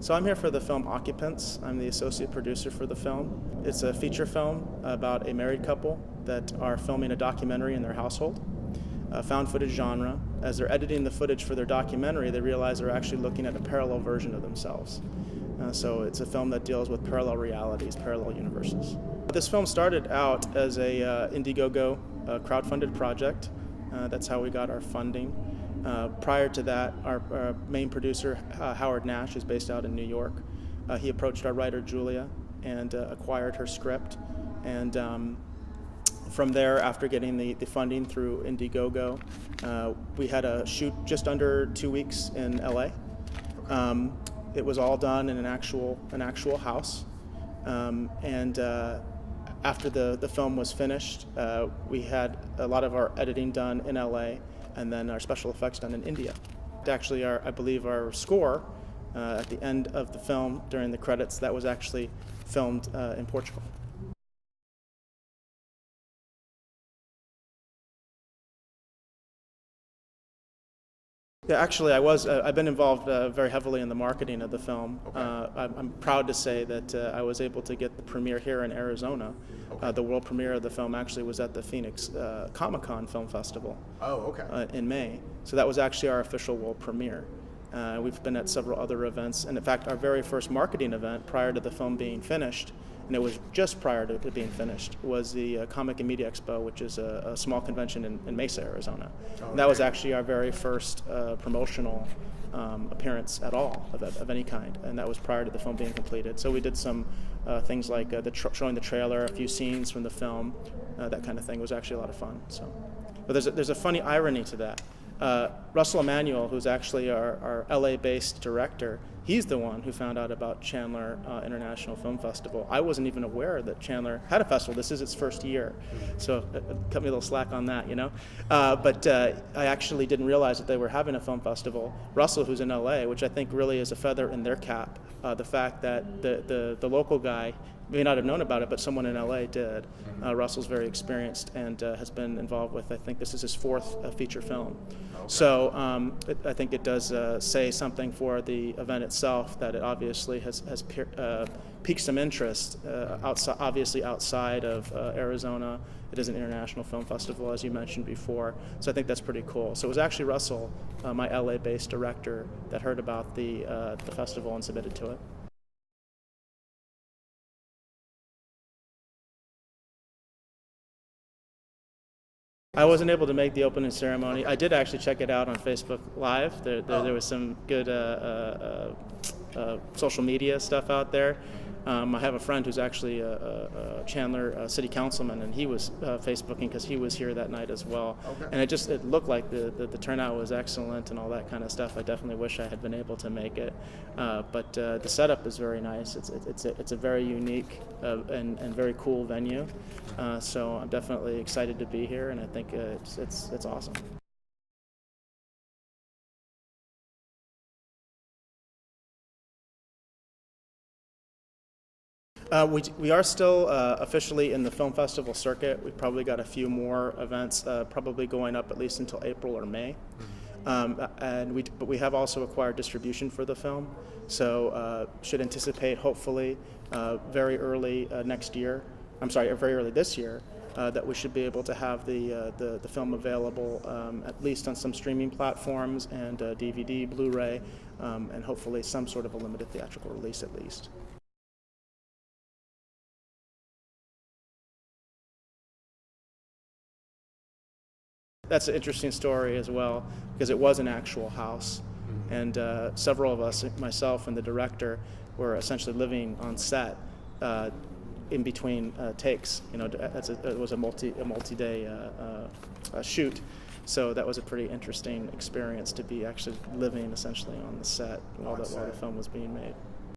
So I'm here for the film Occupants. I'm the associate producer for the film. It's a feature film about a married couple that are filming a documentary in their household, found footage genre. As they're editing the footage for their documentary, they realize they're actually looking at a parallel version of themselves. So it's a film that deals with parallel realities, parallel universes. This film started out as a Indiegogo crowdfunded project. That's how we got our funding. Prior to that, our main producer, Howard Nash, is based out in New York. He approached our writer, Julia, and acquired her script. And from there, after getting the funding through Indiegogo, we had a shoot just under 2 weeks in LA. It was all done in an actual house. After the film was finished, we had a lot of our editing done in LA, and then our special effects done in India. Actually, I believe our score at the end of the film, during the credits, that was actually filmed in Portugal. Yeah, actually, I've been involved very heavily in the marketing of the film. Okay. I'm proud to say that I was able to get the premiere here in Arizona. Okay. The world premiere of the film actually was at the Phoenix Comic-Con Film Festival. Oh, okay. In May. So that was actually our official world premiere. We've been at several other events, and in fact, our very first marketing event prior to the film being finished, and it was just prior to it being finished, was the Comic and Media Expo, which is a small convention in Mesa, Arizona. Oh, and that was actually our very first promotional appearance at all of any kind, and that was prior to the film being completed. So we did some things like showing the trailer, a few scenes from the film, that kind of thing. Was actually a lot of fun. So, but there's a funny irony to that. Russell Emanuel, who's actually our LA-based director, he's the one who found out about Chandler International Film Festival. I wasn't even aware that Chandler had a festival. This is its first year, so cut me a little slack on that, you know. But I actually didn't realize that they were having a film festival. Russell, who's in LA, which I think really is a feather in their cap, the fact that the local guy may not have known about it, but someone in LA did. Russell's very experienced and has been involved with, I think this is his fourth feature film. Okay. So I think it does say something for the event itself, that it obviously has piqued some interest, obviously outside of Arizona. It is an international film festival, as you mentioned before, so I think that's pretty cool. So it was actually Russell, my LA-based director, that heard about the festival and submitted to it. I wasn't able to make the opening ceremony. I did actually check it out on Facebook Live. There was some good social media stuff out there. I have a friend who's actually a Chandler city councilman, and he was Facebooking because he was here that night as well. Okay. And it looked like the turnout was excellent and all that kind of stuff. I definitely wish I had been able to make it, but the setup is very nice. It's a very unique and very cool venue. So I'm definitely excited to be here, and I think it's awesome. We are still officially in the film festival circuit. We've probably got a few more events, probably going up at least until April or May. But we have also acquired distribution for the film, so should anticipate hopefully very early next year. I'm sorry, very early this year. That we should be able to have the film available at least on some streaming platforms and DVD, Blu-ray, and hopefully some sort of a limited theatrical release at least. That's an interesting story as well, because it was an actual house, and several of us, myself and the director, were essentially living on set in between takes. You know, it was a multi-day shoot, so that was a pretty interesting experience to be actually living essentially on the set while the film was being made.